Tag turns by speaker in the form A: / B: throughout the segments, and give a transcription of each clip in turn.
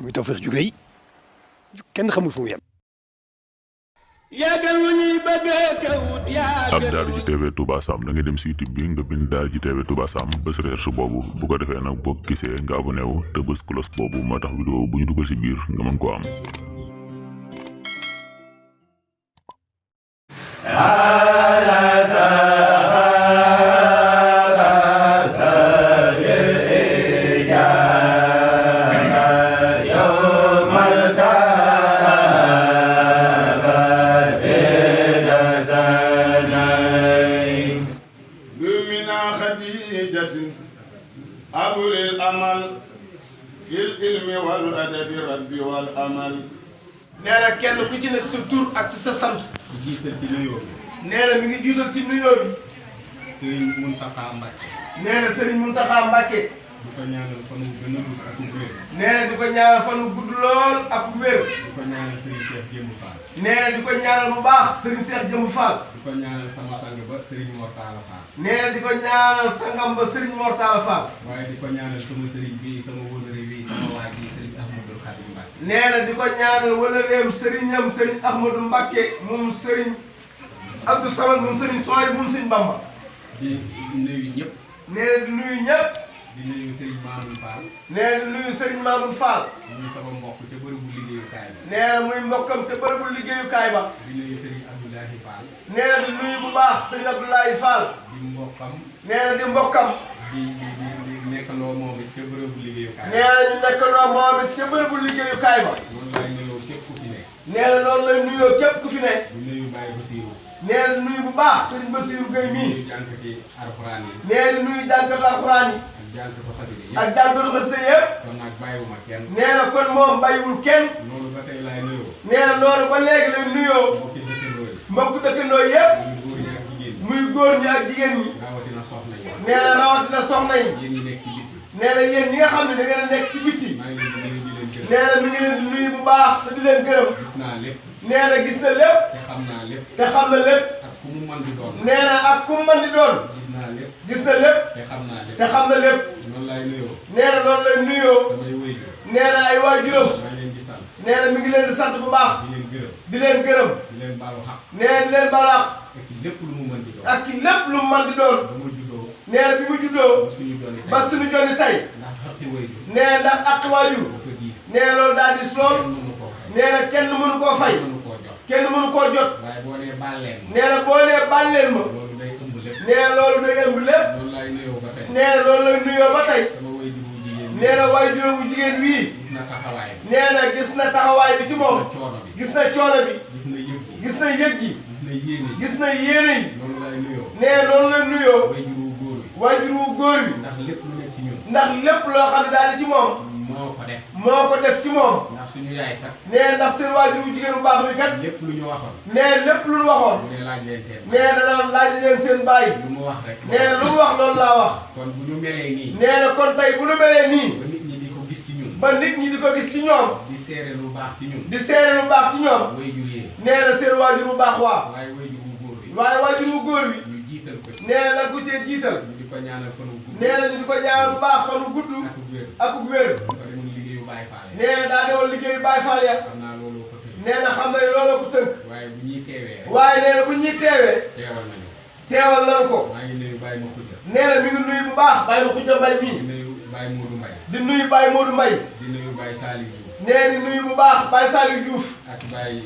A: muy Tawfekh ju rëy kenn xamul fu mu yem.
B: ak Daara J TV Touba Sam da nga dem si YouTube bi nga bind Daara J TV Touba Sam bés recherche boobu bu ko defee nag boo gisee nga abonné wu te bés cloche boobu moo tax vidéo bu ñu dugal si biir nga mën koo am.
C: أبو الأمل في العلم والأدب ربي والأمل.
D: nee na kenn ku ci ne sa tur ak sa sant.
C: jiital ci nuyoo bi.
D: nee na mi ngi jiital ci nuyoo bi.
C: Serigne Mountakha Mbacké.
D: nee na Serigne Mountakha Mbacké.
C: di ko ñaanal fan wu gën a gudd ak wér.
D: nee na di ko ñaanal fan wu gudd lool ak wér.
C: di ko ñaanal Serigne Cheikh Jëmb Fall.
D: nee na di ko ñaanal bu baax Serigne Cheikh Jëmb Fall.
C: di ko ñaanal sama sang ba Serigne Mortala Fall.
D: nee na di ko ñaanal sangam ba Serigne Mortala Fall.
C: waaye di ko ñaanal sama Serigne bii sama wóolare bii sama waa ji Serigne Ahmadou Khadim Mbacké.
D: nee na di ko ñaanal wala réew Serignam Serigne Ahmadou Mbacké moom Serigne Abdou Samad moom Serigne Soy moom Serigne Bamba.
C: di nuyu ñëpp.
D: nee na di nuyu ñëpp.
C: di nuyu Serigne Mamoun Fall.
D: nee na di nuyu Serigne Mamoun Fall.
C: muy sama mbokk te bërëbu liggéeyukaay ba.
D: nee na muy mbokkam te bërëbu liggéeyukaay ba.
C: di nuyu Serigne Abdoulaye Fall.
D: nee na di nuyu bu baax Serigne Abdoulaye Fall.
C: di mbokkam.
D: nee na di mbokkam.
C: di nekkandoo moom it ca bërëbu liggéeyukaay.
D: nee na ñu nekkandoo moom it ca bërëbu liggéeyukaay ba.
C: loolu laay nuyoo képp ku fi nekk.
D: nee na loolu lay nuyoo képp ku fi nekk.
C: di nuyu Baye Bassirou.
D: nee na di nuyu bu baax Serigne Bassirou Gueye
C: di
D: mii.
C: nuyu jànkati alxuraan yi.
D: nee na di nuyu jànkatu alxuraan yi.
C: ak jànkatu xasida yëpp.
D: ak jànkatu xasida yëpp.
C: kon nag bàyyiwuma kenn.
D: nee na kon moom bàyyiwul kenn.
C: loolu ba tey laay nuyoo.
D: nee na loolu ba léegi lay nuyoo.
C: mbokki dëkkandoo yi.
D: mbokku dëkkandoo yëpp.
C: muy góor ñi ak
D: muy góor ñi ak
C: jigéen ñi.
D: jigéen ñi.
C: rawatina soxna yi.
D: nee na rawatina soxna yi.
C: yéen ñi nekk ci biti.
D: nee na yéen ñi nga xam ne da ngeen a nekk ci biti.
C: maa ngi leen di nuyu di leen gërëm.
D: nee na mi ngi leen di nuyu bu baax te di leen gërëm.
C: gis naa lépp.
D: nee na gis na lépp.
C: te xam naa lépp.
D: te xam na lépp.
C: ak ku mu mën di doon.
D: nee na ak ku mu mën di doon.
C: gis naa lépp.
D: gis na lépp.
C: te xam naa lépp.
D: te xam na lépp.
C: noonu laay nuyoo.
D: nee na loolu lay nuyoo.
C: samay wéyjur.
D: nee na ay waajuram.
C: maa ngi leen di sant.
D: nee na mi ngi leen di sant bu baax.
C: di leen gërëm.
D: di leen gërëm.
C: di leen baalu xaq.
D: nee na di leen balaax.
C: ak ci lépp lu mu mën di doon.
D: ak ci lépp lu mu mën di doon.
C: ba mu juddoo.
D: nee na bi mu juddoo.
C: ba suñu doon tey.
D: ba suñu jonni tey.
C: ndax xaq ci wéyjur.
D: nee na ndax ak waajur.
C: dafa diis.
D: nee na loolu daal dis lool.
C: kenn mënu koo fay.
D: nee na kenn mënu koo fay.
C: kenn mënu koo jot.
D: kenn mënu koo jot.
C: waaye boo nee baal leen.
D: nee na boo nee baal leen ma.
C: loolu day ëmb lépp.
D: nee na loolu day ëmb lépp.
C: loolu laay nuyoo ba tey.
D: nee na loolu lay nuyoo ba tey.
C: sama wéyjur bu jigéen ñi.
D: nee na waajuram bu jigéen wii.
C: gis na taxawaay bi.
D: nee na gis na taxawaay bi ci moom.
C: gis na coono bi.
D: gis na coono bi.
C: gis na yëg bi.
D: gis na yëg gi.
C: gis na yéene yi.
D: gis na yéene yi.
C: loolu laay nuyoo.
D: nee na loolu lay nuyoo.
C: wéyjur wu góor yi.
D: waajur wu góor bi.
C: ndax lépp lu nekk ci ñun.
D: ndax lépp loo xam ne daal di ci moom.
C: moo ko def.
D: moo ko def ci moom.
C: ndax suñu yaay kat.
D: nee ndax seen waajur wu jigéen bu baax bi kat.
C: lépp lu ñu waxoon.
D: nee lépp lu ñu waxoon.
C: mu ne laaj leen seen.
D: nee na daan laaj leen seen bàyyi.
C: lu mu wax rek.
D: nee lu mu wax loolu laa wax.
C: kon bu ñu melee nii.
D: nee na kon tey bu nu melee nii.
C: ba nit ñi di ko gis ci ñun.
D: ba nit ñi di ko gis ci ñoom.
C: di seere lu baax ci ñun.
D: di seere lu baax ci ñoom.
C: wéyjur yi.
D: nee na seen waajur bu baax waa.
C: waaye wéyjur wu góor bi.
D: waaye waajur wu góor bi.
C: ñu jiital ko ci.
D: nee na lan ko cee jiital.
C: ñu di ko ñaanal fan wu gudd.
D: nee na ñu di ko ñaanal bu baax fan wu gudd.
C: ak wér.
D: ak wér.
C: ñu ko demoon liggéeyu Baay Faal.
D: nee na daa demoon liggéeyu Baay Faal ya.
C: xam naa looloo ko tënk.
D: nee na xam na ne looloo ko tënk.
C: waaye bu ñuy teewee rek.
D: waaye nee na bu ñuy teewee.
C: teewal nañu.
D: teewal nañu ko.
C: maa ngi nuyu Baye Makhoudia.
D: nee na mi ngi nuyu bu baax. Baye Makhoudia Mbaye mii.
C: di nuyu Baye Modou Mbaye.
D: di nuyu Baye Modou Mbaye.
C: di nuyu Baye Saliou Diouf.
D: nee di nuyu bu baax Baye Saliou Diouf.
C: ak Baye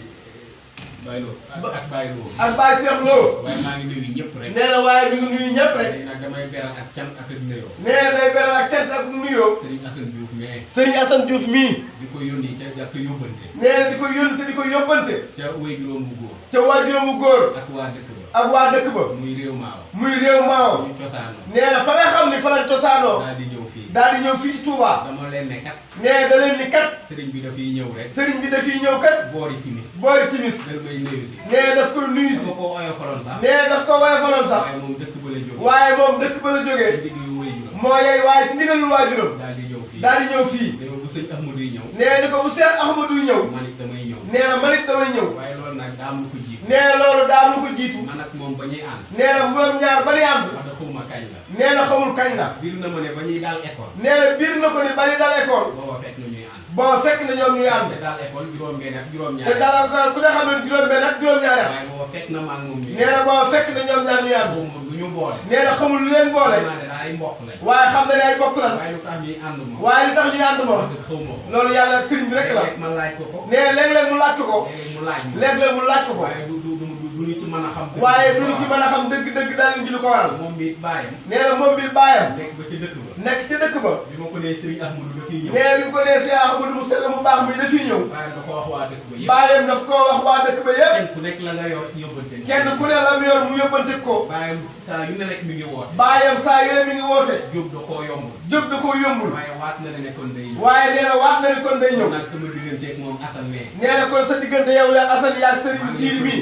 C: Lo. ak Baye Lo.
D: ak Baye Cheikh Lo.
C: waaye maa ngi nuyu ñëpp rek.
D: nee na waaye mi ngi nuyu ñëpp rek.
C: léegi nag damay beral ak can ak ak nuyoo.
D: nee na day beral ak cant ak nuyoo.
C: Serigne Assane Diouf mais.
D: Serigne Assane Diouf mii.
C: di ko yónni ca jàkk yóbbante.
D: nee na di ko yónni di ko yóbbante.
C: ca waajuram bu góor.
D: ca waajuram bu góor.
C: ak waa dëkk ba.
D: ak waa dëkk ba.
C: muy réew maaw.
D: muy réew maaw.
C: ñu cosaanoo.
D: nee na fa nga xam ni fa lañ cosaanoo.
C: daal di ñëw fii.
D: daal di ñëw fii ci Touba.
C: dama leen ne kat.
D: nee da leen ni kat.
C: Serigne bi dafay ñëw rek.
D: Serigne bi dafiy ñëw kat.
C: boori timis.
D: boori timis.
C: daf may nuyu si.
D: nee daf koy nuyu si.
C: dama ko oyofaloon sax.
D: nee daf ko woyofaloon sax.
C: waaye moom dëkk ba la jógee.
D: waaye moom dëkk ba la jógee.
C: ci digg yu waajuram.
D: moo yey waaye ci ndigalul waajuram.
C: daal di ñëw fii.
D: daal di ñëw fii.
C: dama bu sëñ Ahmadou yi ñëw.
D: nee ni ko bu Seex Ahmadu ñëw.
C: man it damay ñëw.
D: nee na man it damay ñëw.
C: waaye loolu nag daa am lu ko jiitu.
D: nee na loolu daa am lu ko jiitu.
C: man ak moom ba ñuy ànd.
D: nee na moom ñaar ba di ànd.
C: wax dëgg xawma kañ la.
D: nee na xamul kañ la.
C: biir na ma ne ba ñuy daal école.
D: nee na biir na ko ni ba di dal école.
C: booba fekk na ñuy ànd.
D: boo fekk na ñoom ñuy ànd.
C: te daal école juróom-benn ak juróom-ñaar.
D: te daal ku ne xam ne juróom-benn ak juróom-ñaar.
C: waaye booba fekk na maa ngi moom ñu.
D: nee na boo fekk na ñoom ñaar ñuy ànd.
C: moom lu ñu boole.
D: nee na xamul lu leen boole.
C: xam naa ne daal ay mbokk lañ.
D: waaye xam na ne ay bokk lan.
C: waaye lu tax ñuy ànd moom.
D: waaye li tax ñuy ànd moom.
C: wax dëgg xaw ma ko.
D: loolu yàlla ak sëriñ bi rek la.
C: léeg-léeg ma laaj ko ko.
D: nee léeg-léeg mu laaj ko ko.
C: léeg-léeg mu laaj ma.
D: léeg-léeg mu laaj ko ko.
C: waaye du ñu ci mën a xam.
D: waaye duñ ci mën a xam dëgg-dëgg daal lañ ci lu ko waral.
C: moom mi bàyyam.
D: nee na moom mi bàyyam.
C: nekk ba ci dëkk ba.
D: nekk ci dëkk ba.
C: bi ma ko nee Serigne Ahmadou dafiy ñëw.
D: nee bi ko nee Cheikh Ahmadou mu sell mu baax mi dafiy ñëw.
C: bàyyam da ko wax waa dëkk ba yëpp.
D: bàyyam daf koo wax waa dëkk ba yëpp.
C: kenn ku nekk la nga yor yóbbante.
D: kenn ku ne la mu yor mu yóbbante ko.
C: bàyyam saa yu ne rek mi ngi woote.
D: bàyyam saa yu ne mi ngi woote.
C: jóg da koo yombul.
D: jóg da koo yombul.
C: waaye waat na ne kon day ñëw.
D: waaye nee na waat na ne kon day ñëw.
C: kon nag sama digganteeg moom Assane mee.
D: nee na kon sa diggante yow yaa Assane yaa Serigne Djily mi.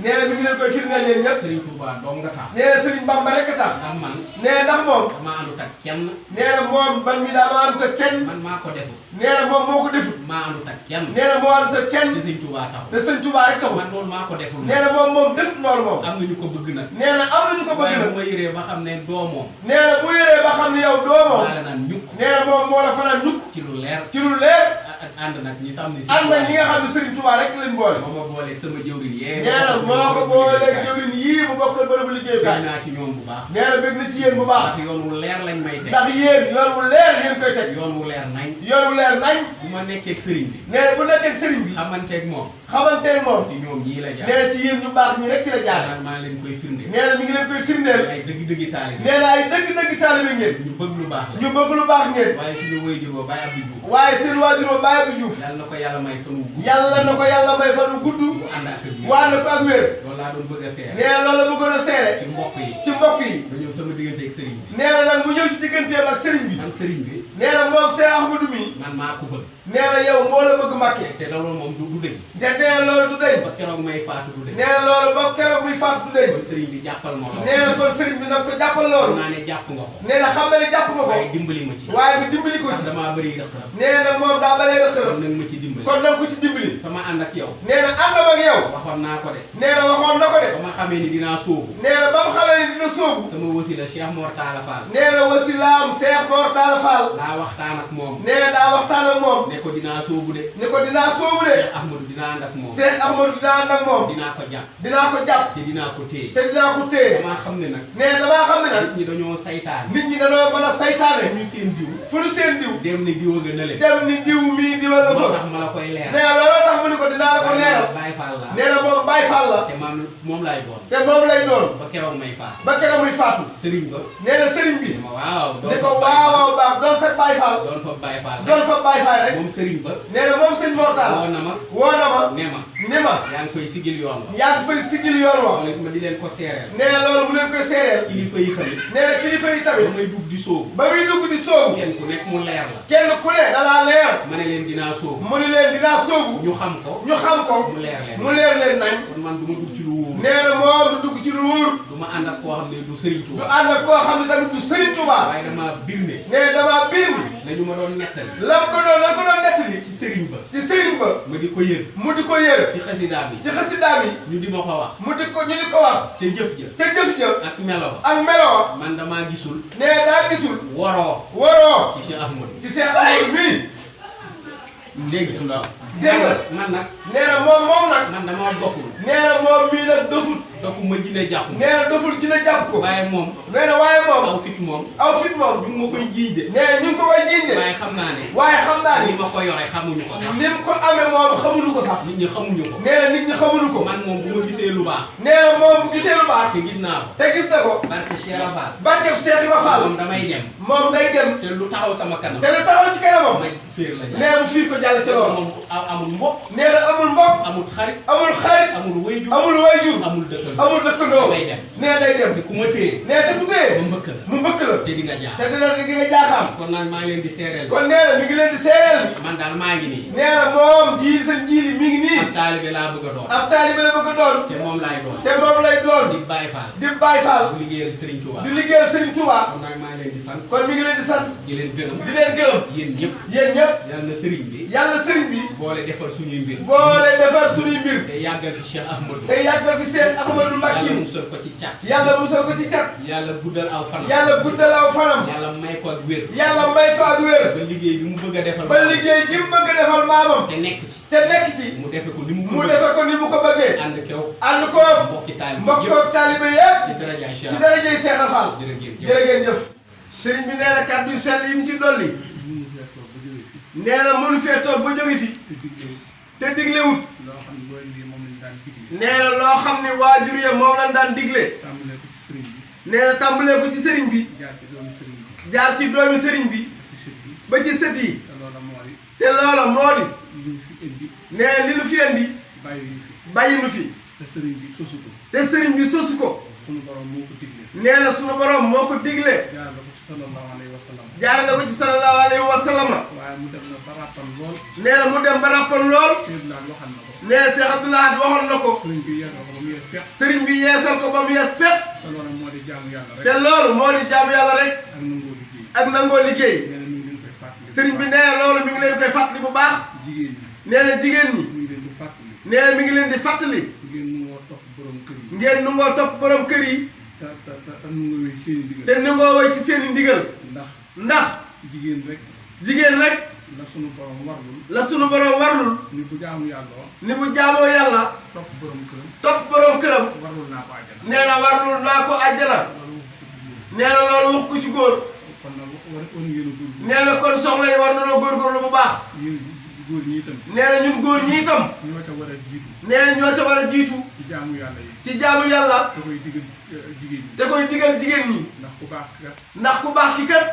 D: nee na mi ngi leen koy firndeel yéen ñëpp.
C: Serigne Touba dong nga tax.
D: nee na Serigne Bamba rek a tax.
C: ndax man.
D: nee ndax moom.
C: dama àndut ak kenn.
D: nee na moom man mi daa ma àndut ak kenn.
C: man maa ko defut.
D: nee na moom moo ko defut.
C: maa àndut ak kenn.
D: nee na moo àndut ak kenn.
C: te Serigne Touba taxul.
D: te Serigne Touba rek taxul.
C: man loolu maa ko deful.
D: nee na moom defut loolu moom.
C: am na ñu ko bëgg nag.
D: nee na am na ñu ko bëgg
C: waaye
D: nag.
C: bu ma yëree ba xam ne doo moom.
D: nee na bu yëree ba xam ne yow doo moom.
C: maa la naan ñukk.
D: nee na moom moo la fanaan ñukk.
C: ci lu leer.
D: ci lu leer.
C: ànd nag ñi xam ne.
D: ànd nag ñi nga xam ne Serigne Touba rek lañ boole.
C: moo ma booleeg sama jëwriñ yee.
D: nee na moo ko booleeg jëwriñ yii mu bokkal bërëbu liggéeyukaay.
C: bëgg naa ci ñoom bu baax.
D: nee na bëgg na ci yéen bu baax.
C: ndax yoon wu leer lañ may teg.
D: ndax yéen yoon wu leer ngeen koy teg.
C: yoon wu leer nañ.
D: yoon wu leer nañ.
C: bu ma nekkee ak sëriñ bi.
D: nee na bu nekkee ak sëriñ bi.
C: xamanteeg moom.
D: xamanteeg moom.
C: ci ñoom ñii la jaar.
D: nee na ci yéen ñu baax ñi rek ci la jaar.
C: man maa leen koy firnde.
D: nee na mi ngi leen koy firndeel.
C: ay dëgg-dëgg taalibe.
D: nee na ay dëgg-dëgg taalibe ngeen.
C: ñu bëgg lu baax la.
D: ñu bëgg lu baax ngeen.
C: waaye suñu waajur ba Baye Abdou Diouf.
D: waaye seen waajur ba Baye Abdou Diouf.
C: yàlla na ko yàlla may fan wu gudd.
D: yàlla na ko yàlla may fan wu gudd.
C: bu ànd ak wér.
D: waa na ko ak wér.
C: loolu laa doon bëgg a seere.
D: nee na loolu la bëggoon a seere.
C: ci mbokk yi.
D: ci mbokk yi.
C: ba ñëw sama digganteeg sëriñ bi.
D: nee na nag mu ñëw ci digganteem ak sëriñ bi.
C: man sëriñ bi.
D: nee na moom Cheikh Ahmadou mi.
C: man maa ko bëgg.
D: nee na yow moo la bëgg Mbàkke.
C: te loolu moom du dëgg.
D: te nee na loolu du deñ.
C: ba keroog may faatu du dëgg.
D: nee na loolu ba keroog muy faatu du deñ.
C: kon sëriñ bi jàppal ma loolu.
D: nee na kon sëriñ bi nag ko jàppal loolu.
C: xam naa ne jàpp nga ko.
D: nee na xam na ne jàpp nga ko.
C: waaye dimbali ma ci.
D: waaye nga dimbali ko
C: ndax
D: ci.
C: damaa bëri rëq-rëq.
D: nee na moom daa baree
C: kon
D: rëq-rëq.
C: nag ma ci dimbali.
D: kon nag ko ci dimbali.
C: sama ànd ak yow.
D: nee na àndam ak yow.
C: waxoon naa ko de.
D: nee na waxoon na ko de.
C: ba ma xamee ni dinaa sóobu.
D: nee na ba mu xamee ni dina sóobu.
C: sama wasila Cheikh Mor Talla Fall.
D: nee na wasilaam Cheikh Mor Talla Fall.
C: laa waxtaan ak moom.
D: nee na daa waxtaan ak moom.
C: ne ko dinaa sóobu de.
D: ni ko dinaa sóobu de.
C: Cheikh Ahmadou dinaa ànd ak moom.
D: Cheikh Ahmadou dinaa ànd ak moom.
C: dinaa ko jàpp.
D: dinaa ko jàpp.
C: te dinaa ko téye.
D: te dinaa ko téye.
C: damaa xam ne nag.
D: nee na damaa xam ne nag.
C: nit ñi dañoo saytaan.
D: nit ñi dañoo mën a saytaane.
C: ñu seen diw.
D: fu ñu seen diw.
C: dem ne diw a gën a le.
D: dem ni diw mii diwa nga
C: moo
D: fa.
C: tax ma la koy leer.
D: nee na looloo tax mu ni ko dinaa la ko leeral.
C: Baye Fall la.
D: nee na moom Baye Fall la.
C: te moom laay doon.
D: te moom lay doon.
C: ba keroog may faatu.
D: ba keroog muy faatu.
C: sëriñ ba.
D: nee na sëriñ bi.
C: ma waaw.
D: ni ko waaw baax doon sa Baye Fall.
C: doon fa Baye Fall.
D: doon fa Baye Fall rek.
C: moom sëriñ ba.
D: nee na moom sëñ Mor Talla.
C: woo na ma.
D: woo na ma.
C: ne ma.
D: ni ma.
C: yaa ngi fay sigil yoon wa.
D: yaa ngi fay sigil yoon wa.
C: loolu it ma di leen ko seereel.
D: nee na loolu bu leen koy seereel.
C: kilifa yi tamit.
D: nee na kilifa yi
C: ba
D: tamit.
C: may dugg di sóobu.
D: ba muy dugg di sóobu.
C: kenn ku nekk mu leer la.
D: kenn ku ne da laa leer.
C: ma ne leen dinaa sóobu.
D: mu ni leen dinaa sóobu.
C: ñu xam ko.
D: ñu xam ko.
C: mu leer leen.
D: mu leer leen nañ.
C: kon man du ma dugg ci lu wóor.
D: nee na moom du dugg ci lu wóor.
C: du ma ànd ak koo xam ne du Serigne
D: du
C: Touba.
D: ànd ak koo xam ne tamit du Serigne Touba.
C: waaye damaa bir ne.
D: nee damaa biir ni.
C: nañu ma doon nettali.
D: lan ko doon nettali.
C: ci Serigne ba.
D: ci Serigne ba.
C: ma di ko yër.
D: mu di ko yër.
C: ci xasidaa bi.
D: ci xasidaam yi.
C: ñu di ma ko wax.
D: mu di ko wax.
C: ca jëf ja.
D: te jëf ja.
C: ak melo ba.
D: ak meloo.
C: man damaa gisul.
D: nee daa gisul.
C: waroo.
D: waroo.
C: ci Cheikh Ahmadou.
D: ci Cheikh Ahmadou mii.
C: dégg nga.
D: dégg nga.
C: man nag.
D: nee na moom nag.
C: man damaa doful.
D: nee na moom mii nag dofut.
C: dofu ma dina jàpp.
D: nee na doful dina jàpp ko.
C: waaye moom.
D: nee na waaye moom.
C: aw fit moom.
D: aw fit moom.
C: ñu ngi ma koy jiiñ de.
D: nee ñu ngi ko koy jiiñ de.
C: waaye xam naa ne.
D: waaye xam naa ni.
C: ni ma ko yore xamuñu ko sax.
D: ni mu ko amee moom xamuñu ko sax.
C: nit ñi xamuñu ko.
D: nee na nit ñi xamuñu ko.
C: man moom bu ma gisee lu baax.
D: nee na moom bu gisee lu baax.
C: te gis naa ko.
D: te gis na ko.
C: barke Cheikh Rafal.
D: barkeb Cheikh Ibra Fall.
C: moom damay dem.
D: moom day dem.
C: te lu taxaw sama kanam.
D: te lu taxaw ci kanamam.
C: may féer la jaar.
D: nee mu fiir ko jàll ca loolu.
C: moom amul mbokk.
D: nee na amul mbokk.
C: amul xarit.
D: amul xarit.
C: amul wayjur.
D: amul wayjur.
C: amul dëkkandoo.
D: amul dëkkandoo.
C: damay dem.
D: nee day dem.
C: te ku ma téye.
D: nee te ku téye.
C: mu mbëkk la.
D: mu mbëkk la.
C: te di nga jaar.
D: te dina di nga jaaxaam.
C: kon nag maa ngi leen di seereel.
D: kon nee na mi ngi leen di seereel.
C: man daal maa ngi nii.
D: nee na moom ji sa njiili mi ngi nii.
C: ab taalibe laa bëgg a doon.
D: ab taalibe la bëgg a doon.
C: te moom laay doon.
D: te moom lay doon.
C: di Baay Faal.
D: di Baay Faal.
C: di liggéeyal Serigne Touba.
D: di liggéeyal Serigne Touba.
C: kon nag maa ngi leen di sant.
D: kon mi ngi leen di sant.
C: di leen gërëm.
D: di leen gërëm.
C: yéen ñëpp.
D: yéen ñëpp.
C: yàlla Serigne bi.
D: yàlla Serigne bi.
C: boole defar suñuy mbir.
D: boole defar suñuy mbir.
C: te yàggal fi Cheikh Ahmadou.
D: te yàggal fi seen Ahmadou Mbacké.
C: yàlla musal ko ci cat.
D: yàlla musal ko ci cat.
C: yàlla guddal aw fanam.
D: yàlla guddal aw fanam.
C: yàlla may ko ak wér.
D: yàlla may ko ak wér.
C: ba liggéey bi mu bëgg a defal.
D: ba liggéey gi mu bëgg a defal maamam.
C: te nekk ci.
D: te nekk ci.
C: mu defe ko ni mu ko
D: mu defe ko ni mu ko bëggee.
C: ànd kew.
D: ànd ko
C: mbokki taalibe
D: mbokk taalibe yëpp.
C: ci darajaay Cheikh.
D: ci darajay Cheikh Rafal.
C: jërëjëf.
D: jërë ngeen jëf. sëriñ bi nee na kàddu yu sell yi mu ci dolli. nee na mënu fee toog ba jóge fi. te diglewut. nee na loo xam ni waajur ya moom lañ daan digle. nee na tàmbalee ko ci sëriñ bi. jaar ci doomi sëriñ bi. ba ci sët yi. te loola moo di. nee li nu fi indi. bàyyi nu fi. te sëriñ bi sosu ko. nee na sunu borom moo ko digle. jaarale ko ci sallallahu alayhi wa sallam. nee na mu dem ba ràppan lool. nee na Cheikh Abdou Lahad waxoon na ko. sëriñ bi yeesal ko ba mu yees peq. te loolu moo di jaamu yàlla rek. ak nangoo liggéey. sëriñ bi nee na loolu mi ngi leen koy fàttali bu baax. nee na jigéen ñi. nee na mi ngi leen di fàttali. ngeen nu ngoo topp borom kër yi. te nu ngoo woy ci seen i ndigal. ndax jigéen rek. la sunu borom warlul.
E: ni bu
D: jaamoo yàlla. topp borom këram. nee na warlul naa ko àjjana. nee na loolu wax ko ci góor. nee na kon soxna yi war nañoo góorgóorlu bu baax. nee na ñun góor ñi itam. nee na ñoo ca war a jiitu. ci jaamu yàlla. te koy digal jigéen ñi. ndax ku baax ki kat.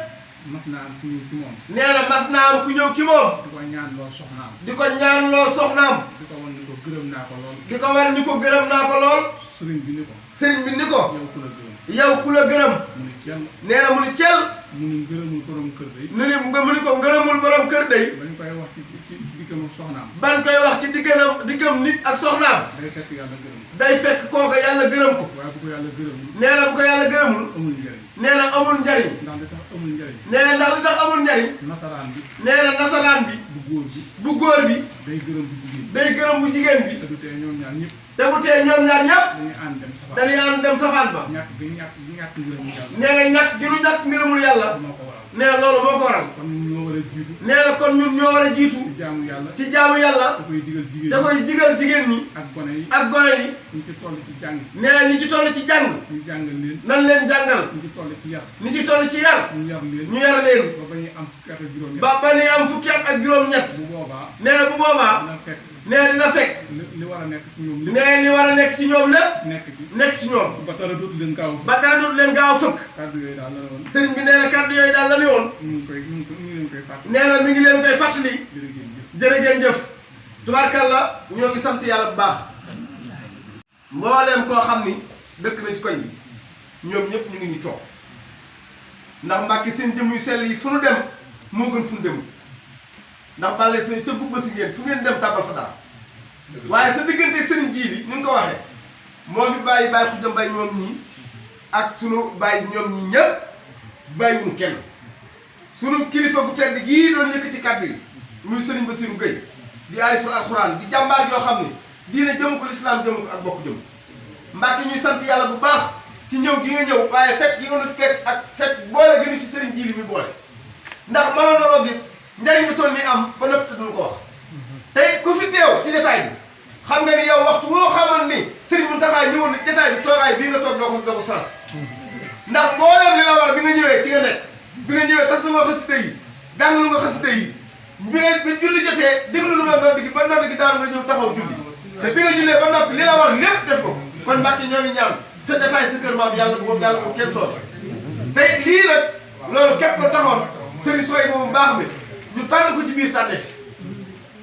E: mas naa am ku ñëw ci moom.
D: nee na mas naa am ku ñëw ci moom.
E: di ko ñaanloo soxnaam.
D: di ko ñaanloo soxnaam.
E: di ko wan ni ko gërëm naa ko lool.
D: di ko wan ni ko gërëm naa ko lool.
E: sëriñ bi ni ko.
D: sëriñ bi ni ko.
E: yow ku la gërëm.
D: yow ku la gërëm.
E: mu ni cel.
D: nee na mu ni cel.
E: mu ni ngërëmul borom kër day.
D: mu ni ko ngërëmul borom kër day.
E: bañ koy wax ci diggam ak soxnaam.
D: ban koy wax ci diggam nit ak soxnaam.
E: day fekk yàlla gërëm.
D: day fekk kooka yàlla gërëm ko.
E: waaye bu ko yàlla gërëmul.
D: nee na bu ko yàlla gërëmul.
E: amul njëriñ.
D: nee na amul njariñ.
E: ndax li tax amul njëriñ.
D: nee na ndax li tax amul njariñ.
E: nasaraan bi.
D: nee na nasaraan bi. bu góor bi.
E: day gërëm bu jigéen bi.
D: day gërëm bu jigéen bi.
E: te du tee ñoom ñaar ñëpp.
D: te bu tee ñoom ñaar ñëpp.
E: dañuy ànd dem safaan
D: ba.
E: ñàkk ngërëmul yàlla.
D: nee na ñàkk gi nu ñàkk ngërëmul yàlla.
E: moo ko waral.
D: nee na loolu moo ko waral.
E: kon ñun ñoo war a jiitu.
D: nee na kon ñun ñoo war a jiitu.
E: ci jaamu yàlla.
D: ci jaamu yàlla.
E: da koy digal jigéen ñi.
D: da koy digal jigéen ñi.
E: ak gone yi.
D: ak gone yi.
E: ñu ci toll ci jàng.
D: nee na ñi ci toll ci jàng.
E: ñu jàngal leen.
D: nan leen jàngal.
E: ñu ci toll ci yar.
D: ñi ci toll ci yar.
E: ñu yar leen.
D: ñu yar leen.
E: ba ba ñuy am fukki at ak juróom-ñett.
D: ba ñuy am fukki at ak juróom-ñett.
E: bu boobaa.
D: nee na bu boobaa.
E: dina fekk.
D: nee dina fekk.
E: li war a nekk ci ñoom lépp.
D: nee li war a nekk ci ñoom lépp. nekk ci ñoom.
E: ba dara dootu leen gaaw a fëkk.
D: ba dara dootu leen gaaw a fëkk.
E: kàddu yooyu daal la woon.
D: sëriñ bi nee na kàddu yooyu daal la ni woon.
E: ñu ngi leen koy fàttali.
D: nee na mi ngi leen koy fàttali. jërë ngeen jëf. tubaarkàlla ñoo ngi sant yàlla bu baax. mbooleem koo xam ni dëkk na ci koñ bi ñoom ñëpp ñu ngi ñu toog ndax Mbàkke seen jëm yu sell yi fu nu dem moo gën fu nu dem ndax bàlle say tëggu ba si ngeen fu ngeen dem tàbbal fa dara waaye sa diggante sëriñ ji li ni nga ko waxee moo fi bàyyi bàyyi xujja mbay ñoom ñii ak sunu bàyyi ñoom ñi ñëpp bàyyiwuñu kenn sunu kilifa gu tedd gii doon yëkkati kàddu yi muy sëriñ Bassirou Gueye di aariful alxuraan di jàmbaar yoo xam ne diine jëmu ko lislaam jëmu ko ak bokk jëm Mbàkke ñuy sant yàlla bu baax ci ñëw gi nga ñëw waaye fekk gi nga nu fekk ak fekk boole gënu ci sëriñ ji li muy boole ndax mënoon na loo gis njariñ bi toll nii am ba noppi te duñu ko wax tey ku fi teew ci jotaay bi xam nga ni yow waxtu woo xamal ni sëriñ Mountakha ñëwoon ni jotaay bi toogaay bii nga toog doo ko sens ndax mbooleem li la war bi nga ñëwee ci nga nekk bi nga ñëwee tas na nga xasida yi jàng lu nga xasida yi bi julli jotee déglu lu nga nodd gi ba nodd gi daanu nga ñëw taxaw julli te bi nga jullee ba noppi li la war lépp def ko kon Mbàkke ñoo ngi ñaan sa jotaay sa kër maam yàlla bu kenn toog tey lii nag loolu képp ko taxoon sëriñ sooy boobu baax mi ñu tànn ko ci biir tànne fi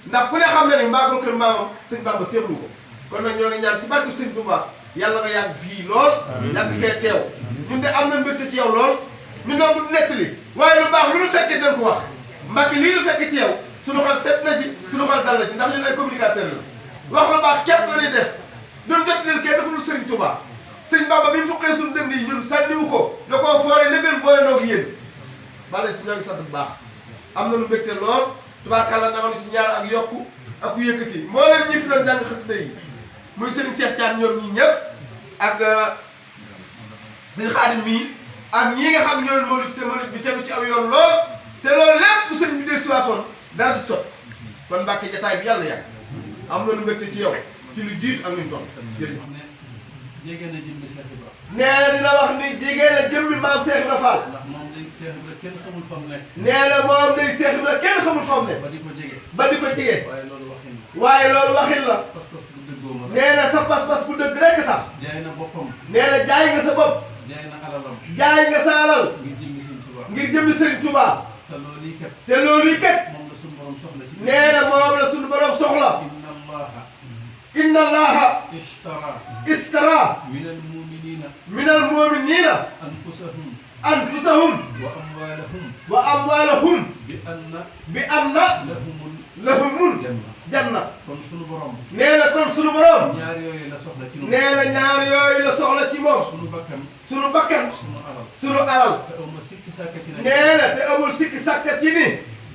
D: ndax ku ne xam na ne mbaagal kër maamam sëñ Bamba seexlu ko kon nag ñoo ngi ñaan ci barke sëñ Touba yàlla nga yàgg fii lool yàgg fee teew ñun de am na mbégte ci yow lool ñu ne bu nettali waaye lu baax lu nu fekkee dañ ko wax Mbàkke lii nu fekkee ci yow suñu xol set na ci suñu xol dal na ci ndax ñun ay communicateur la wax lu baax képp la ñuy def duñ jot leen kenn ku dul Serigne Touba Serigne Bamba bi ñu fukkee suñu dënd yi ñun sànniwu ko da koo foore nëgën boole noog yéen bale si ñoo ngi sant bu baax am na lu mbégte lool tubaarkàlla nawoon ci ñaar ak yokku ak ku yëkkati mboolem ñi fi doon jàng xasida yi muy Serigne Cheikh Thiam ñoom ñii ñëpp ak Serigne Khadim mii ak ñii nga xam ñoo moo te bi tegu ci aw yoon lool te loolu lépp bu sëriñ bi dee siwaatoon dara du sot kon Mbàkke jataay bi yàlla yàgg am na lu mbégte ci yow ci lu jiitu ak luñ toll jërëjëf
C: jigéen a jëmmi Cheikh Ibra.
D: nee na dina wax ni jigéen a jëmmi maam Cheikh Ibra Fall
C: ndax moom day Cheikh Ibra kenn xamul fa mu nekk.
D: nee na moom day Cheikh Ibra kenn xamul fa mu ne
C: ba di ko jege.
D: ba di ko jege
C: waaye loolu waxin la.
D: waaye loolu waxin la
C: pas-pas bu dëggoo ma.
D: nee na sa pas-pas bu dëgg rekk tax
C: jaay na boppam.
D: nee na jaay nga sa bopp
C: jaay na alalam.
D: jaay nga sa alal
C: ngir jëmmi Sëriñ Tuubaa.
D: ngir jëmmi Serigne Touba
C: te loolu yi kat.
D: te loolu yi kat
C: moom la suñu borom soxla ci.
D: nee na moom la suñu borom soxla inna allaha istara
C: minal muminina
D: minal muminina anfusahum wa amwalahum bi anna lahumul janna
C: kon sunu borom.
D: nee na kon sunu borom
C: ñaar yooyu la soxla ci moom.
D: nee na ñaar yooyu la soxla ci moom
C: sunu bakkan.
D: sunu bakkan
C: sunu alal.
D: sunu alal
C: te amul sikki sàkka ci ne.
D: nee na te amul sikki sàkka ci ni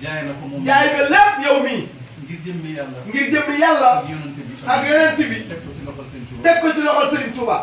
C: jaay na ko moom.
D: jaay nga lépp yow mii
C: ngir jëmmi yàlla.
D: ngir jëmmi yàlla
C: ak yonent bi.
D: ak yonent bi
C: teg ko ci loxol Sëriñ Tuubaa.
D: teg ko ci loxol Serigne Touba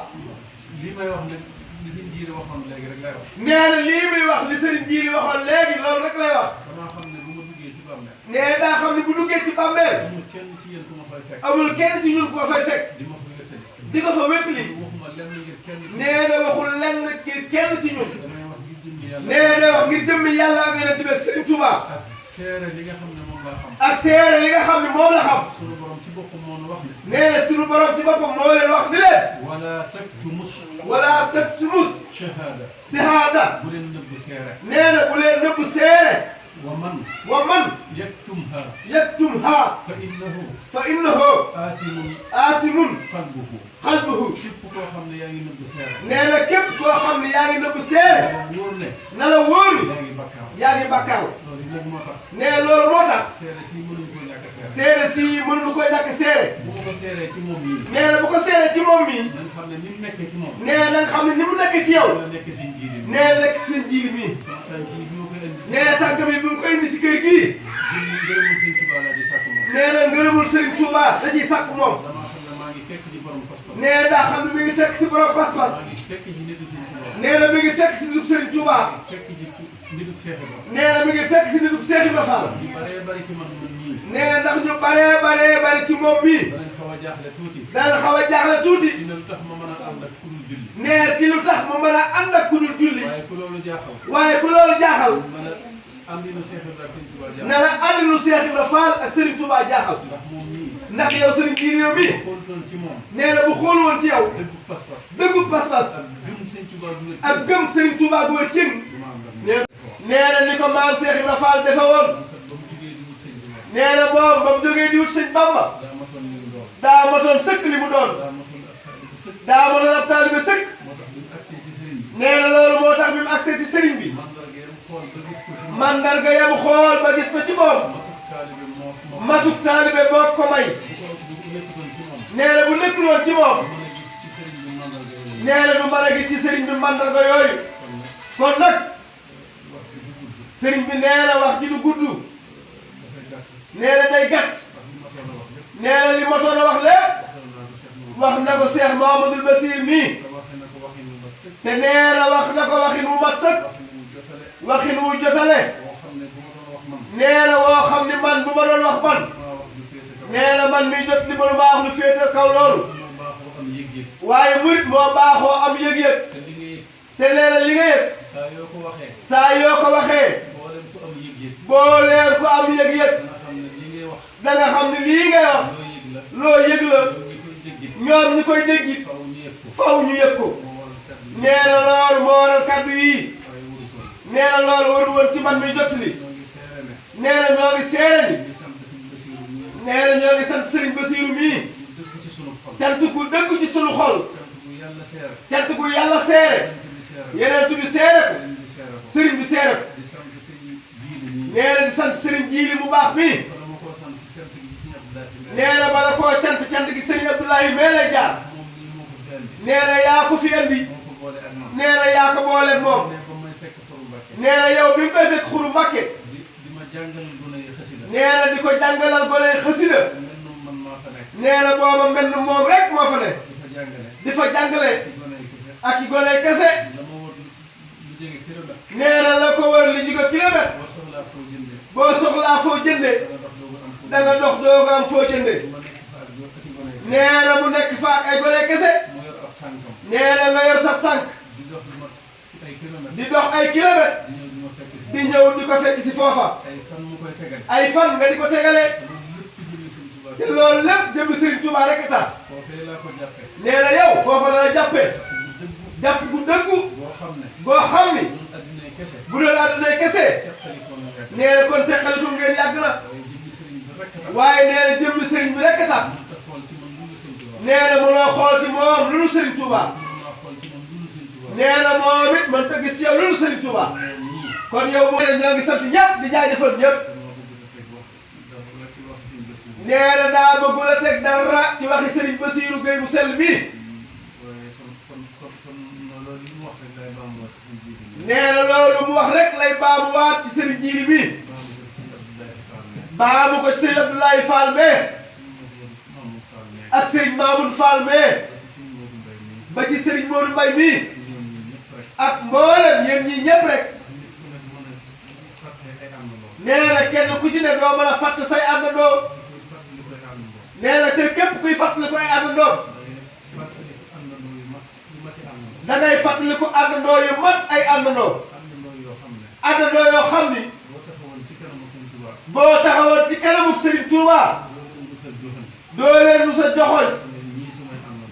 C: li may wax nag li Sëriñ Jiili waxoon léegi rek lay wax.
D: nee na lii muy wax li Serigne Jiili waxoon léegi loolu rek lay wax
C: damaa xam ne bu ma duggee ci bàmmeel.
D: nee daa xam ne bu duggee ci bàmmeel
C: amul kenn ci yéen ku ma fay fekk.
D: amul kenn ci ñun ku ko fay fekk
C: di ma ko wéttali.
D: di ko fa wétali
C: waxuma lenn ngir kenn.
D: nee na waxul lenn ngir kenn ci ñun
C: damay wax ngir jëmmi yàlla.
D: nee na wax ngir jëmmi yàlla ak yonent bi ak Serigne Touba
C: ak seere li nga xam ne moom laa xam.
D: ak seere li nga xam ne moom la xam
C: sunu borom ci boppam moo nu wax ne.
D: nee na suñu borom ci boppam moo leen wax ni leen
C: wala taktumus.
D: wala taktumus
C: shahada.
D: shahada
C: bu leen nëbb seere.
D: nee na bu leen nëbb seere
C: wa
D: man
C: yaktumha.
D: yaktumha fa innahu aasimun qalbuhu
C: képp koo xam ne yaa ngi nëbb seere.
D: nee na képp koo xam ne yaa ngi nëbb seere
C: dama wóor ne.
D: na la wóor
C: yaa ngi bakkaar.
D: yaa ngi bàkkaar
C: loolu nag moo tax.
D: nee loolu moo tax
C: seere si mënuñ koo ñàkk a seere.
D: seere si mënuñu ko ñàkk seere
C: bu ma ko seeree ci moom yi.
D: nee na bu ko seere ci moom mii
C: nañ xam ne ni mu nekkee ci moom.
D: nee na nga xam ne ni mu nekk ci yow
C: la nekk si njiit yi.
D: nee na nekk seen jiir mii
C: tànk yi bi ma koy indi.
D: nee na tànk bi bu mu ko indi si kër gii
C: ngërëmul Sëriñ Tuubaa laa di sàkk moom.
D: nee na ngërëmul Serigne Touba da ciy sàkk moom
C: damaa xam ne maa ngi fekk ci borom pas-pas.
D: nee na daa xam ne mi ngi fekk si borom pas-pas
C: maa ngi fekk ci nitu Sëriñ Tuubaa.
D: nee na mi ngi fekk si nitu Serigne Touba
C: fekk ci nitu Cheikh Ibra.
D: nee na mi ngi fekk si nitu Cheikh Ibra Fall
C: ñu baree bari ci man ñii.
D: nee na ndax ñu baree ci moom mii
C: danañ xaw a jaaxle tuuti.
D: dana xaw a jaaxle tuuti
C: dina lu tax ma mën a ànd ak ku dul julli.
D: nee ci lu tax mu mën a ànd ak ku dul julli
C: waaye ku loolu jaaxal.
D: waaye ku loolu jaaxal
C: mën a àndinu Cheikh Ibra ak Sëriñ Tuubaa jaaxal.
D: nee na àndinu Cheikh Ibra Fall ak Serigne Touba jaaxal
C: ndax moom nii.
D: ndax yow Serigne Jiili yow mii
C: xooltoon ci moom.
D: nee na bu xool woon ci yow
C: dëggu pas-pas.
D: dëggu pas-pas
C: ak gëm Sëriñ Tuubaa bu wér.
D: ak gëm Serigne Touba gu wér cëng
C: du ma ànd ak moom.
D: nee na ni ko maam Cheikh Ibra Fall defe woon
C: man kat ba mu jugee di wut Sëriñ Tuubaa.
D: nee na moom ba mu jógee di wut sëñ Bamba
C: daa matoon li mu doon.
D: daa matoon sëkk li mu doon
C: daa matoon ak taalibe sëkk.
D: daa matoon ab taalibe sëkk
C: moo tax bi mu agsee ci sëriñ bi.
D: nee na loolu moo tax bi mu agsee ci Serigne bi
C: mandarga yam xool ba gis ko ci moom.
D: mandarga yam xool ba gis ko ci moom
C: matuk taalibe moo
D: matuk taalibe moo ko may
C: bu nekkutoon ci moom.
D: nee na bu nekkul woon ci moom
C: mën a gis ci sëriñ bi mandarga yooyu.
D: nee na du mën a gis ci Serigne bi mandarga yooyu kon nag
C: wax ji du gudd.
D: Serigne bi nee na wax ji du gudd
C: dafay gàtt.
D: nee na day gàtt
C: ndax li ma toll a wax lépp.
D: nee na li ma doon a wax lépp
C: waxal naa ko Cheikh Mouhamed.
D: wax na ko Cheikh Mouhamadoul Bassir mii
C: te waxee na ko waxin wu mat sëkk.
D: te nee na wax na ko waxin wu mat sëkk
C: waxin wu jotale.
D: waxin wu jotale
C: boo xam ne bu ma doon wax man.
D: nee na woo xam ni man bu ma doon wax man
C: maa wax lu féete kaw.
D: nee na man miy jot li ma wax lu féetal kaw loolu
C: moo baaxoo am yëg-yëg.
D: waaye murit moo baaxoo am yëg-yëg
C: te li nga yëg.
D: te nee na li nga yëg
C: saa yoo ko waxee.
D: saa yoo ko waxee
C: boo leen ko am yëg-yëg.
D: boo leen ko am yëg-yëg
C: dana xam ne li ngay wax.
D: da nga xam ni lii ngay wax
C: loo yëg la.
D: loo yëg la
C: ñoom ñi koy dégg.
D: ñoom ñi koy dégg it
C: faw ñu yëg ko.
D: faw ñu yëg ko
C: moo waral kàddu yi.
D: nee na loolu moo waral kàddu yi
C: waaye wurutoon.
D: nee na loolu waru woon ci man mi jot li
C: ñoo ngi seere ne.
D: nee na ñoo ngi seere ni
C: ñu ngi sant Sëriñ Basiiru mii.
D: nee na ñoo ngi sant Serigne Bassirou mii
C: ñu dëgg ci sunu xol.
D: cant gu dëgg ci sunu xol
C: cant bu yàlla seere.
D: cant gu yàlla seere
C: cant bi seere.
D: yeneen bi seere ko
C: sëriñ bi seere ko.
D: Serigne bi seere ko
C: di sant Sëriñ Jiili mii.
D: nee na di sant Serigne Jiili mu baax mii
C: kon dama koo sant cant gi ci ñëpp daal di
D: nee na bala koo cant cant gi sëriñ Abdoulaye mee lay jaar.
C: moom lii moo ko fi andi.
D: nee na yaa ko fi andi.
C: moo ko boole ak man.
D: nee na yaa ko boole moom.
C: ne ba may fekk Xuru Mbàkke.
D: nee na yow bi nga koy fekk Xuru Mbàkke.
C: di ma jàngalal gone yi xasida.
D: nee na di ko jàngalal gone yi xasida.
C: mel na man maa fa nekk.
D: nee na booba mel na moom rek moo fa nekk.
C: di fa jàngale.
D: di fa jàngale.
C: ci gone yi kese.
D: ak i gone kese.
C: la ma wër lu jege kilomètre.
D: nee na la ko wër li jóge kilomètre.
C: boo soxlaa foo jëndee.
D: boo soxlaa foo jëndee.
C: da nga dox doogu am foo
D: da nga dox doo ko am foo jëndee.
C: ma nekk fa ak yow ak i gone yi.
D: nee na mu nekk fa ak ay gone kese.
C: mu yor ab tànkam.
D: nee na nga yor sa tànk.
C: di dox lu mat ay kilomètre.
D: di dox ay kilomètre.
C: di ñëw di ma fekk si.
D: di ñëw di ko fekk si foofa.
C: ay fan mu koy tegal.
D: ay fan nga di ko tegalee. te loolu lépp jëm Serigne Touba rek tax.
C: foofee laa ko jàppee.
D: nee na yow foofa la la jàppee. jàpp gu dëggu.
C: boo xam ne.
D: boo xam ni.
C: ñun addunay kese.
D: bu doon addunay kese.
C: teqali ko na rek.
D: nee na kon teqali ko ngeen yàgg na.
C: waaye jëmmi sëriñ bi rek tax.
D: waaye nee na jëmmi Serigne bi rek tax.
C: mënut a xool ci man lu dul sëriñ Tuubaa.
D: nee na mënoo xool ci moom lu dul Serigne Touba.
C: mënut a xool ci man lu dul sëriñ Tuubaa.
D: nee na moom it mën ta gis yow lu dul Serigne Touba.
C: moom ñii.
D: kon yow moo ne ñoo ngi sant ñëpp di jaajëfal ñëpp. nee na daa bëggul a teg dara ci waxi Serigne Bassirou Gueye mu sell bii. nee na loolu mu wax rek lay baamuwaat ci Serigne Djily bii. baamu ko Serigne Abdoulaye Fall mee. ak Serigne Mamoun Fall mee. ba ci Serigne Modou Mbaye mii. ak mboolem yéen ñii ñëpp rek. nee na kenn ku ci ne doo mën a fàtt say àndandoo. nee na te képp kuy fàttali ko ay àndandoo. da ngay fàttali ko àndandoo yu mat ay àndandoo. àndandoo yoo xam ni. boo taxawoon ci kanamu Serigne Touba. doo leen mu sa joxoñ.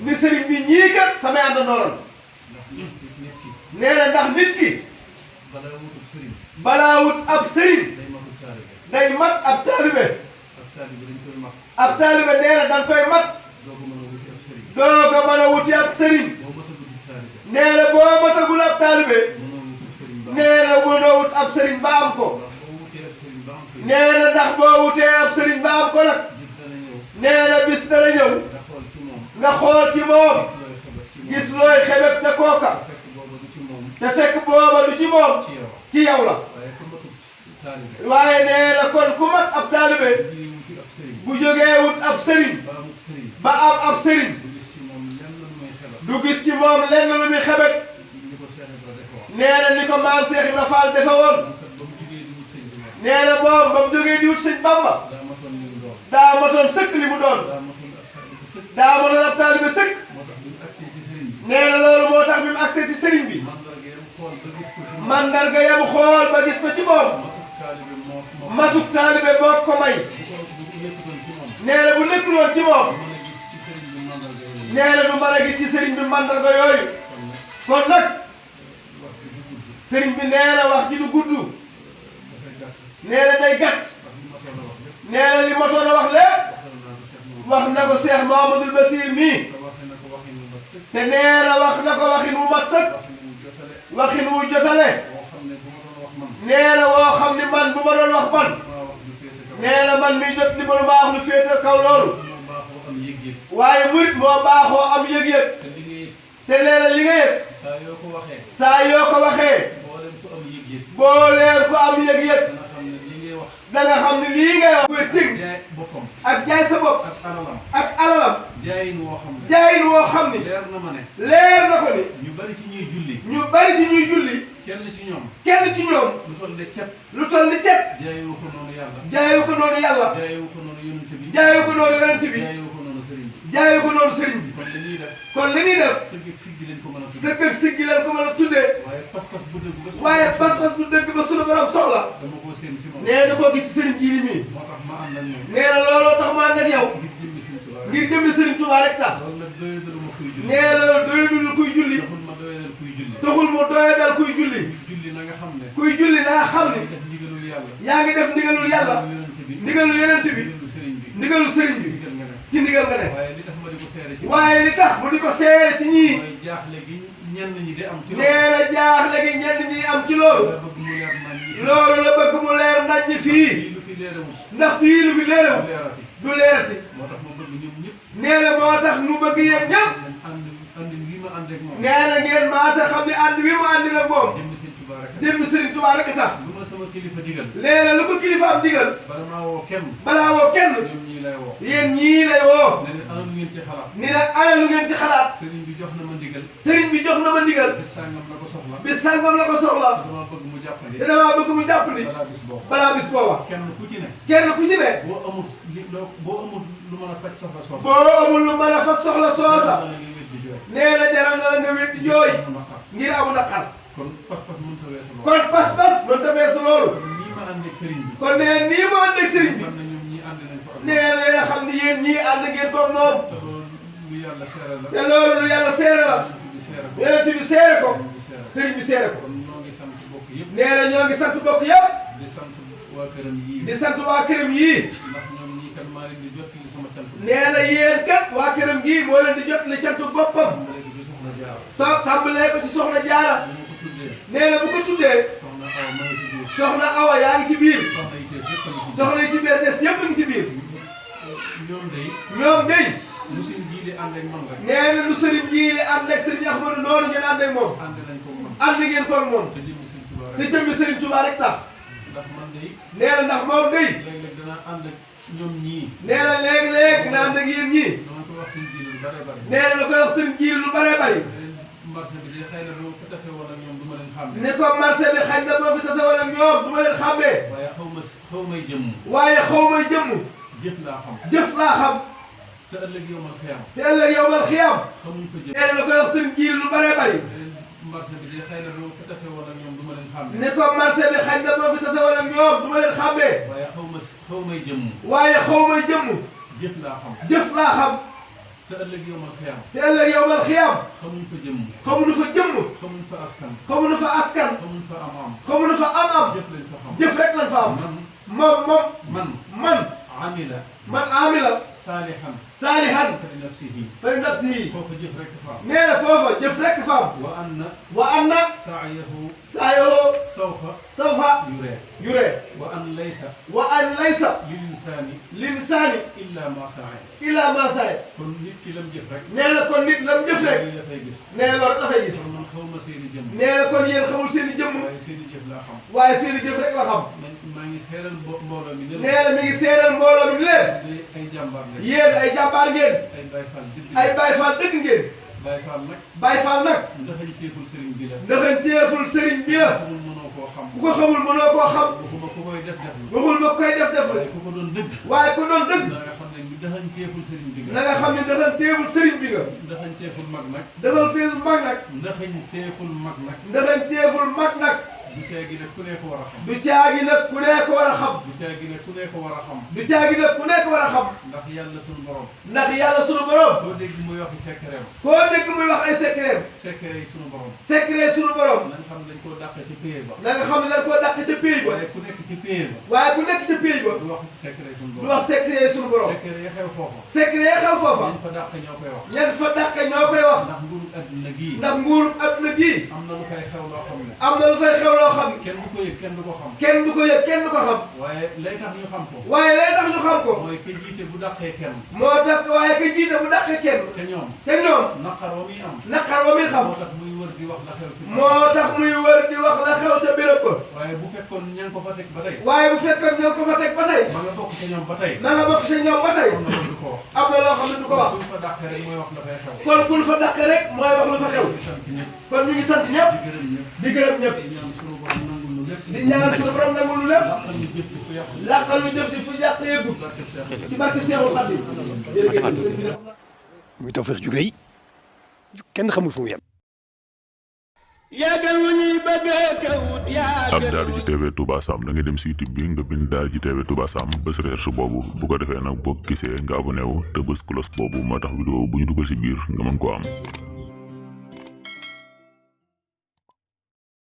D: ni Serigne bi ñii kat samay àndandoo la. nee na ndax nit ki. balaa wut ab Serigne. day mat ab taalibe. ab taalibe nee na dañ koy mat. doo ko mën a wuti ab Serigne. nee na boo matagul ab taalibe. nee na mënoo wut ab Serigne ba am ko. nee na ndax boo wutee ab Serigne ba am ko nag. nee na bis dana ñëw. nga xool ci moom. gis looy xebet te kooka. te fekk booba du ci moom. ci yow la. waaye nee na kon ku mat ab taalibe. bu jógee wut ab Serigne. ba am ab Serigne. du gis ci moom lenn lu muy xebet. nee na ni ko maam Cheikh Ibra Fall defe woon. nee na moom ba mu jógee di wut sëñ Bamba. daa matoon sëkk li mu doon. daa matoon ab taalibe sëkk. nee na loolu moo tax bi mu agsee ci Serigne bi. mandarga yam xool ba gis ko ci moom. matuk taalibe moo ko may. nee na bu nekkul woon ci moom. nee na du mën a gis ci Serigne bi mandarga yooyu. kon nag. Serigne bi nee na wax ji du gudd. nee na day gàtt. nee na li matoon a wax lépp. wax na ko Cheikh Mouhamadoul Bassir mii. te nee na wax na ko waxin wu mat sëkk. waxin wu jotale. nee na woo xam ni man bu ma doon wax man. nee na man miy jot li ma lu baax lu féetal kaw loolu. waaye murit moo baaxoo am yëg-yëg. te nee na li nga yëg. saa yoo ko waxee. boo leen ko am yëg-yëg. da nga xam ne lii ngay wax. wér cig ak jaay sa bopp. ak alalam.
C: jaayin woo xam ne.
D: jaayin woo xam ni.
C: leer na ma ne.
D: leer na ko ni.
C: ñu bari ci ñuy julli.
D: ñu bari ci ñuy julli.
C: kenn ci ñoom.
D: kenn ci ñoom.
C: lu toll ne cet.
D: lu toll ni cet.
C: jaayu ko noonu yàlla.
D: jaayu ko noonu yàlla.
C: jaayu ko noonu yonent bi.
D: jaayu ko noonu yonent bi.
C: jaayu ko noonu sëriñ bi.
D: jaayu ko noonu sëriñ bi.
C: kon li ñuy def.
D: kon li ñuy def.
C: sëgg ak siggi lañ ko mën a tuddee.
D: sëgg ak siggi lañ ko mën a tuddee.
C: waaye pas-pas bu dëgg ba.
D: waaye pas-pas bu dëgg ba sunu borom soxla.
C: dama koo séen ci moom.
D: nee na koo gis ci sëriñ Djily mii.
C: moo tax ma ànd ak ñoom.
D: nee na looloo tax ma ànd ak yow.
C: ngir jëmmi Sëriñ Tuubaa rek.
D: ngir jëmmi Sëriñ Tuubaa rek tax.
C: loolu nag doyadal ma kuy julli.
D: nee na loolu doyadul kuy julli.
C: taxul ma doyadal kuy julli.
D: taxul mu doyadal kuy julli.
C: julli na nga xam ne.
D: kuy julli na nga xam ni.
C: def ndigalul yàlla.
D: yaa ngi def ndigalul yàlla. ndigalul yonent bi. ndigalul sëriñ bi. ci ndigal nga ne.
C: waaye li tax ma di ko seere ci.
D: waaye li tax mu di ko seere ci ñii.
C: mooy jaaxle gi ñenn ñi di am ci loolu.
D: nee na jaaxle gi ñenn ñi am ci loolu. loolu la bëgg mu leer nañ ñi fii.
C: lu fi leerewul.
D: ndax fii lu fi leerewul.
C: leerati.
D: du leerati.
C: moo tax ma bëgg ñoom ñëpp.
D: nee na moo tax mu bëgg yéen ñëpp.
E: ànd wi ma ànd ak moom.
D: nee na ngeen maasa xam ne ànd wi mu ànd nag moom. jëmm Sëriñ Tuubaa rek tax.
E: lu ma sama kilifa digal.
D: nee na lu ko kilifaam digal.
E: bala maa woo kenn.
D: balaa woo kenn.
E: ñoom ñii lay woo.
D: yéen ñii lay woo.
E: nee na ana lu ngeen ci xalaat.
D: nee na ana lu ngeen ci xalaat.
E: sëriñ bi jox na ma ndigal.
D: sëriñ bi jox na ma ndigal.
E: bis sàngam la ko soxla.
D: bis sàngam la ko soxla.
E: dama bëgg mu jàppale.
D: te damaa bëgg mu jàppali. balaa bis booba.
E: kenn ku ci ne.
D: kenn ku ci ne.
E: boo amul lu mën a faj soxla soosa.
D: boo amul lu mën a faj soxla soosa. nee na jaral na la nga wéet di jooy. ngir amu naqar.
E: kon pas-pas mënut a weesu loolu.
D: kon pas-pas mënut a weesu loolu.
E: nii ma ànd ak sëriñ bi.
D: kon nee nii mu ànd ak sëriñ bi.
E: xam na ñoom ñii ànd nañ ko ak.
D: nee na yéen a xam ni yéen ñii ànd ngeen ko moom.
E: te loolu lu yàlla seere la.
D: te loolu lu yàlla seere la. yonent bi seere ko. sëriñ bi seere ko.
E: kon ñoo ngi sant bokk yëpp.
D: nee na ñoo ngi sant bokk yëpp.
E: di sant waa këram yii.
D: di sant waa këram yii.
E: ndax ñoom ñii kat maa leen di jottali sama cant.
D: nee na yéen kat waa këram gii moo leen di jottali cantu boppam. tàmbalee ko ci soxna Jaara. nee na bu ko tuddee. soxna Awa yaa ngi ci biir. soxna yi ci biir des yëpp ngi ci biir. ñoom day.
E: lu sëriñ Jiili ànd ak moom rek.
D: nee na lu sëriñ Jiili ànd ak sëriñ Ahmadu noonu ngeen ànd ak moom. ànd ngeen ko ak moom. te jëmmi sëriñ Tuubaa rek tax.
E: ndax man day.
D: nee na ndax moom day.
E: léeg-léeg danaa ànd ak ñoom ñii.
D: nee na léeg-léeg dina ànd ak yéen ñii.
E: dama ko wax sëriñ Jiili lu bare bare.
D: nee na da koy wax sëriñ Jiili lu bare bari.
E: marché bi de xëy na boo ko tase woon ak ñoom du ma leen xàmmee.
D: ne ko marché bi xëy na boo fi tase woon ak ñoom du ma leen xàmmee.
E: waaye xaw may jëmm.
D: waaye xaw may jëmm.
E: jëf laa xam.
D: jëf laa xam.
E: te ëllëg yow man xiyam.
D: te ëllëg yow man xiyam.
E: xamuñ ko jëf.
D: nee na da koy wax sëriñ Jiili lu bare bari.
E: marché bi de xëy na boo ko tase woon ak ñoom du ma leen xàmmee.
D: ne ko marché bi xëy na boo fi tase woon ak ñoom du ma leen xàmmee.
E: waaye xaw may jëmm.
D: waaye xaw may jëmm.
E: jëf laa xam.
D: jëf laa xam.
E: te ëllëg yow man xiyam.
D: te ëllëg yow man xiyam.
E: xamuñ fa jëmm.
D: xamuñu fa jëmm.
E: xamuñ fa askan.
D: xamuñu fa askan.
E: xamuñ fa am-am.
D: xamuñu fa am-am.
E: jëf lañ fa xam.
D: jëf rek lañ fa am. man
E: amila.
D: man amila.
E: saalihan.
D: saalihan.
E: fa li nafsihi.
D: fa li nafsihi.
E: foofu jëf rek fa am.
D: nee na foofa jëf rek fa am. wa anna.
E: sa'yahu.
D: sawfa
E: yuree. wa an laysa.
D: linsaani.
E: illa ma sa'a. kon nit ki lam jëf rek.
D: nee na kon nit lam jëf rek.
E: loolu dafay gis.
D: nee na loolu dafay gis.
E: kon man xaw ma seeni jëmm.
D: nee na kon yéen xamul seeni jëmm.
E: waaye seeni jëf laa xam.
D: waaye seeni jëf rek la xam.
E: maa ngi seeral mbooloo mi.
D: nee na mi ngi seeral mbooloo mi leen.
E: ay jàmbaar ngeen.
D: yéen ay jàmbaar ngeen.
E: ay Baay Faal dëgg.
D: ay Baay Faal dëgg ngeen.
E: Baay Faal nag.
D: Baay Faal nag.
E: ndaxañteeful sëriñ bi la.
D: ndaxañteeful sëriñ bi la.
E: xamul mënoo koo xam.
D: ku ko xamul mënoo koo xam.
E: waxuma ku koy def la.
D: waxul ma koy def la.
E: waaye ku ko doon dëgg.
D: waaye ku doon dëgg.
E: na nga xam ne ndaxañteeful sëriñ bi nga.
D: na nga xam ne ndaxañteeful sëriñ bi nga.
E: ndaxañteeful mag nag.
D: ndaxañteeful mag nag.
E: ndaxañteeful mag nag.
D: ndaxañteeful mag nag.
E: du caagi nag ku ne ko war a xam.
D: du caagi nag ku ne ko war a xam.
E: du caagi nag ku ne ko war a xam.
D: du caagi nag ku ne ko war a xam.
E: ndax yàlla sunu borom.
D: ndax yàlla sunu borom.
E: koo dégg muy waxi secret.
D: koo dégg muy wax ay secret.
E: secret yi sunu borom.
D: secret sunu borom.
E: na nga xam ne dañ koo dàq ci pays ba.
D: na nga xam ne dañ koo dàq ca pays ba.
E: waaye ku nekk ci pays ba.
D: waaye ku nekk ca pays ba.
E: du wax secret sunu borom.
D: du wax secret sunu borom.
E: secret yi xew foofa.
D: secret yi xew foofa.
E: ñan fa dàq ñoo koy wax.
D: ñan fa dàq ñoo koy wax.
E: ndax nguuru adduna gii.
D: ndax nguuru adduna gii.
E: am na lu fay xew loo xam ne.
D: am na lu fay xew loo xam ne.
E: kenn du ko yëg kenn du ko xam.
D: kenn du ko yëg kenn du ko xam.
E: waaye lay tax ñu xam ko.
D: waaye lay tax ñu xam ko.
E: mooy ka jiite bu dàqee kenn.
D: moo tax waaye ka jiite bu dàqee kenn.
E: te ñoom.
D: te ñoom.
E: naqar wa muy am.
D: naqar wa muy xam.
E: moo tax muy wër di wax la xew ci.
D: moo tax muy wër di wax la xew ca béréb ba.
E: waaye bu fekkoon ña nga ko fa teg ba tey.
D: waaye bu fekkoon ñoo ko fa teg ba tey.
E: ma nga bokk ci ñoom ba tey.
D: na nga bokk ci ñoom ba tey.
E: am na lu du ko wax.
D: am na loo xam ne du ko wax.
E: buñ fa dàqee rek mooy wax la fay xew.
D: kon buñ fa dàqee rek mooy wax lu fa xew.
E: di sant ñëpp.
D: kon ñu ngi sant ñëpp.
E: di gërëm ñëpp.
D: di gërëm ñëpp.
E: di ñaan sunu borom nangul nu lépp.
D: di ñaan suñu borom nangul lu lépp.
E: laqal ñu jëf di fu yàqu.
D: laqal ñu jëf di fu yàq yëggu. ci barke Seexul Xadiim. jërëjëf.
A: muy Tawfekh ju rëy kenn xamul fu mu yem.
B: ab Daara TV Touba Sam da nga dem si YouTube bi nga bind Daara TV Touba Sam bés recherche boobu bu ko defee nag boo gisee nga abonné wu te bés cloche boobu moo tax vidéo bu ñu dugal si biir nga mën koo am.